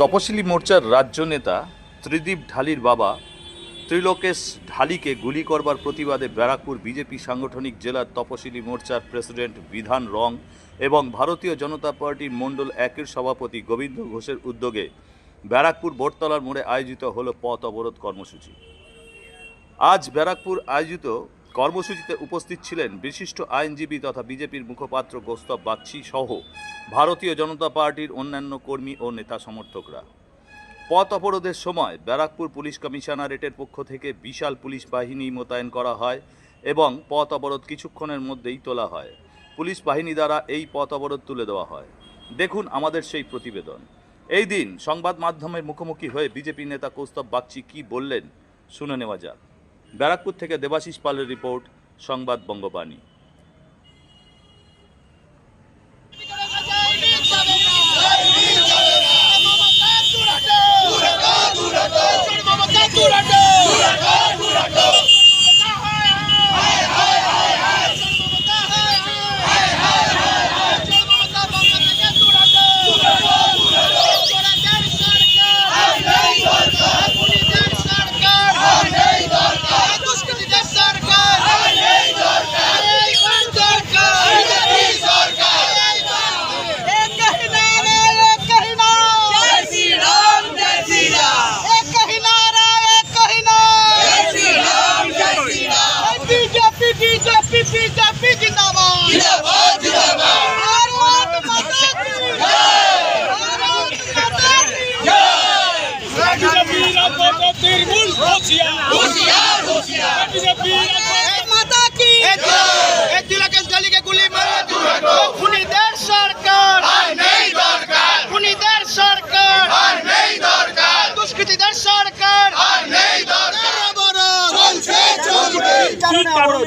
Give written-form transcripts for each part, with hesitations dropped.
তপশিলি মোর্চার রাজ্য নেতা ত্রিদীপ ঢালির বাবা ত্রিলোকেশ ঢালিকে গুলি করবার প্রতিবাদে ব্যারাকপুর বিজেপি সাংগঠনিক জেলার তপশিলি মোর্চার প্রেসিডেন্ট বিধান রং এবং ভারতীয় জনতা পার্টির মণ্ডল একের সভাপতি গোবিন্দ ঘোষের উদ্যোগে ব্যারাকপুর বোরতলার মোড়ে আয়োজিত হল পথ অবরোধ কর্মসূচি। আজ ব্যারাকপুর আয়োজিত কর্মসূচিতে উপস্থিত ছিলেন বিশিষ্ট আইনজীবী তথা বিজেপির মুখপাত্র কৌস্তব বাগচি সহ ভারতীয় জনতা পার্টির অন্যান্য কর্মী ও নেতা সমর্থকরা। পথ অবরোধের সময় ব্যারাকপুর পুলিশ কমিশনারেটের পক্ষ থেকে বিশাল পুলিশ বাহিনী মোতায়েন করা হয় এবং পথ অবরোধ কিছুক্ষণের মধ্যেই তোলা হয়। পুলিশ বাহিনী দ্বারা এই পথ অবরোধ তুলে দেওয়া হয়। দেখুন আমাদের সেই প্রতিবেদন। এই দিন সংবাদ মাধ্যমের মুখোমুখি হয়ে বিজেপি নেতা কৌস্তব বাগচি কি বললেন শুনে নেওয়া যাক। ব্যারাকপুর থেকে দেবাশিস পালের রিপোর্ট, সংবাদ বঙ্গবাণী।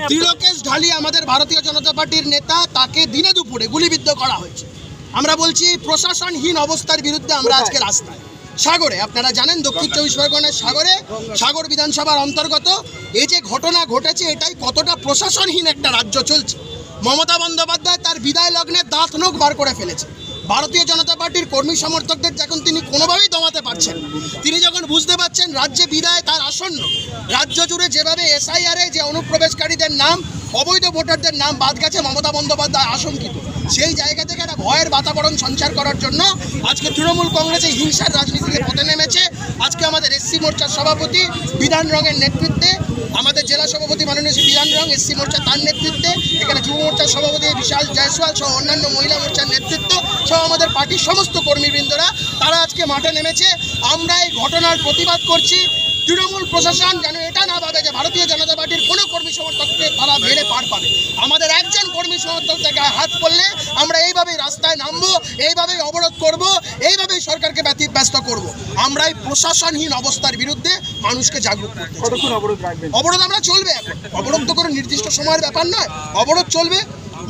ত্রিলোকেশ ঢালি আমাদের ভারতীয় জনতা পার্টির নেতা, তাকে দিনে দুপুরে গুলিবিদ্ধ করা হয়েছে। আমরা বলছি প্রশাসনহীন অবস্থার বিরুদ্ধে আমরা আজকে রাস্তায়। সাগরে আপনারা জানেন দক্ষিণ চব্বিশ পরগনার সাগর বিধানসভার অন্তর্গত এই যে ঘটনা ঘটেছে, এটাই কতটা প্রশাসনহীন একটা রাজ্য চলছে। মমতা বন্দ্যোপাধ্যায় তার বিদায় লগ্নে দাঁত নখ বার করে ফেলেছে। ভারতীয় জনতা পার্টির কর্মী সমর্থকদের যখন তিনি কোনোভাবেই দমাতে পারছেন, তিনি যখন বুঝতে পারছেন রাজ্যে বিদায় তার আসন্ন, রাজ্য জুড়ে যেভাবে এসআইআরে যে অনুপ্রবেশকারীদের নাম, অবৈধ ভোটারদের নাম বাদ গেছে, মমতা বন্দ্যোপাধ্যায় আশঙ্কিত। সেই জায়গা থেকে একটা ভয়ের বাতাবরণ সঞ্চার করার জন্য আজকে তৃণমূল কংগ্রেসে হিংসার রাজনীতিতে পথে নেমেছে। আজকে আমাদের এসসি মোর্চার সভাপতি বিধান রঙের নেতৃত্বে, আমাদের জেলা সভাপতি মাননীয় বিধান রং এসসি মোর্চা তার নেতৃত্বে, এখানে যুব মোর্চার সভাপতি বিশাল জয়সওয়াল সহ অন্যান্য মহিলা মোর্চার নেতৃত্ব সহ আমাদের পার্টির সমস্ত কর্মীবৃন্দরা তারা আজকে মাঠে নেমেছে। আমরা এই ঘটনার প্রতিবাদ করছি। তৃণমূল প্রশাসন যেন এটা না ভাবে যে ভারতীয় জনতা পার্টির কোনো কর্মী সমর্থককে তারা মেরে পার পাবে। আমাদের একজন কর্মী সমর্থক থেকে হাত পড়লে আমরা এইভাবেই রাস্তায় নামবো, এইভাবেই অবরোধ করব, এইভাবেই সরকারকে ব্যতিব্যস্ত করব। আমরা এই প্রশাসনহীন অবস্থার বিরুদ্ধে মানুষকে জাগরুক করতে চাই। অবরোধ আমরা চলবে। এখন অবরোধ তো কোনো নির্দিষ্ট সময়ের ব্যাপার নয়, অবরোধ চলবে।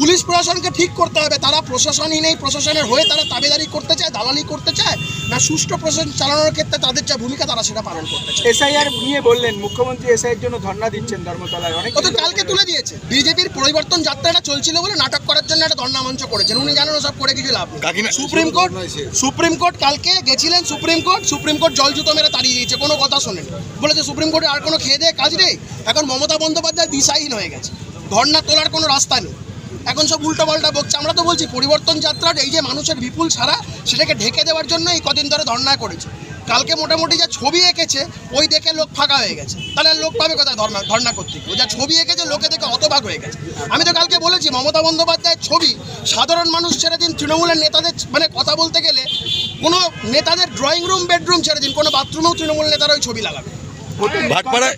পুলিশ প্রশাসনকে ঠিক করতে হবে, তারা প্রশাসনই নেই, প্রশাসনের হয়ে তারা তাবেদারি করতে চায়, দালালি করতে চায়, না সুষ্ঠু প্রশাসন চালানোর ক্ষেত্রে তাদের যা ভূমিকা তারা সেটা পালন করতে চায়। এসআইআর নিয়ে বললেন মুখ্যমন্ত্রী এসআইআর জন্য ধর্ণা দিচ্ছেন ধর্মতলায়, অনেক তো কালকে তুলে দিয়েছে। বিজেপির পরিবর্তন যাত্রাটা চলছিল বলে নাটক করার জন্য একটা ধর্ণা মঞ্চ করেছেন। উনি জানেন সব করে কিছু লাভ নেই। সুপ্রিম কোর্ট কালকে গেছিলেন, সুপ্রিম কোর্ট জল জুতো মেরে তাড়িয়ে দিয়েছে, কোনো কথা শোনেন। বলেছে সুপ্রিম কোর্টে আর কোনো খেয়ে দেয়ে কাজ নেই। এখন মমতা বন্দ্যোপাধ্যায় দিশাহীন হয়ে গেছে, ধর্ণা তোলার কোনো রাস্তা নেই। এখন সব উল্টো পাল্টা বকছে। আমরা তো বলছি পরিবর্তন যাত্রার এই যে মানুষের বিপুল সারা, সেটাকে ঢেকে দেওয়ার জন্য এই কদিন ধরে ধর্ণা করেছে। কালকে মোটামুটি যা ছবি এঁকেছে ওই দেখে লোক ফাঁকা হয়ে গেছে, তাহলে লোক পাবে কোথায় ধর্ণা করতে? ও যা ছবি এঁকেছে লোকে দেখে হতবাক হয়ে গেছে। আমি তো কালকে বলেছি মমতা বন্দ্যোপাধ্যায়ের ছবি সাধারণ মানুষ ছেড়ে দিন, তৃণমূলের নেতাদের মানে কথা বলতে গেলে কোনো নেতাদের ড্রয়িং রুম বেডরুম ছেড়ে দিন, কোনো বাথরুমেও তৃণমূল নেতারা ওই ছবি লাগাবে।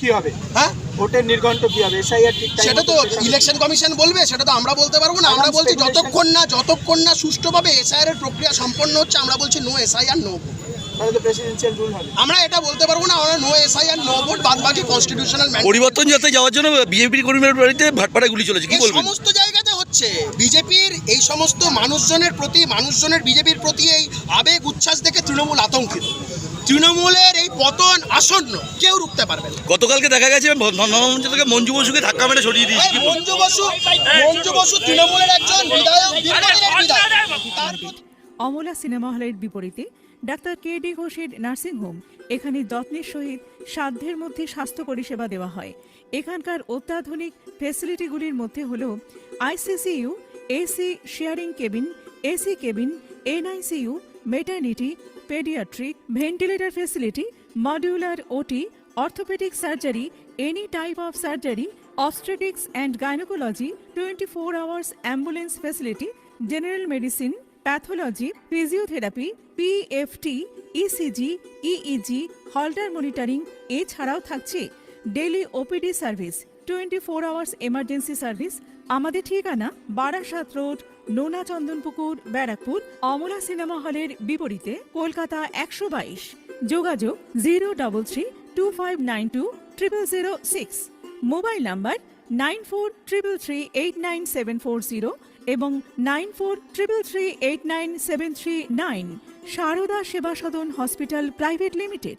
কি হবে? হ্যাঁ, ভোটের নির্ঘণ্ট কি হবে? এসআইআর সেটা তো ইলেকশন কমিশন বলবে, সেটা তো আমরা বলতে পারবো না। আমরা বলছি যতক্ষণ না সুষ্ঠুভাবে এসআইআর এর প্রক্রিয়া সম্পন্ন হচ্ছে, আমরা বলছি নো এসআইআর নো ভোট। তাহলে তো প্রেসিডেন্সিয়াল রুল হবে। আমরা এটা বলতে পারবো না, আমরা নো এসআইআর নো ভোট, বাদ বাকি কনস্টিটিউশনাল পরিবর্তন যাতে যাওয়ার জন্য বিজেপির কর্মীদের বাড়িতে ভাটপাড়ায় গুলি চলেছে, কি বলবেন? সমস্ত জায়গাতে হচ্ছে। বিজেপির এই সমস্ত মানুষজনের বিজেপির প্রতি এই আবেগ উচ্ছ্বাস দেখে তৃণমূল আতঙ্কিত। তৃণমূলের এই পতন আসন্ন, কেউ রুখতে পারবে না। গতকালকে দেখা গেছে ধর্মমঞ্চ থেকে মঞ্জু বসুকে ধাক্কা মেরে সরিয়ে দিয়েছে। মঞ্জু বসু তৃণমূলের একজন বিধায়ক, দীর্ঘদিনের বিধায়ক। অমলা সিনেমা হলের বিপরীতে ডাক্তার কে.ডি. ঘোষের নার্সিংহোম। এখানে যত্নের সহিত সাধ্যের মধ্যে স্বাস্থ্য পরিষেবা দেওয়া হয়। এখানকার অত্যাধুনিক ফেসিলিটিগুলির মধ্যে হল ICCU, AC sharing cabin, AC cabin, NICU, maternity, paediatric, ventilator facility, modular OT, orthopedic surgery, any type of surgery, obstetrics and gynecology, 24 hours ambulance facility, general medicine, pathology, physiotherapy, PFT, ECG, EEG, Holter monitoring, এছাড়াও থাকছে daily OPD service, 24 hours emergency service. আমাদের ঠিকানা Barasat road, নোনা Chandanpukur, Barrackpore, Amala cinema হলের বিপরীতে, কলকাতা 122। যোগাযোগ 03325920006। Mobile number 9433389740 এবং 9433389739। সারদা সেবা সদন হসপিটাল প্রাইভেট লিমিটেড।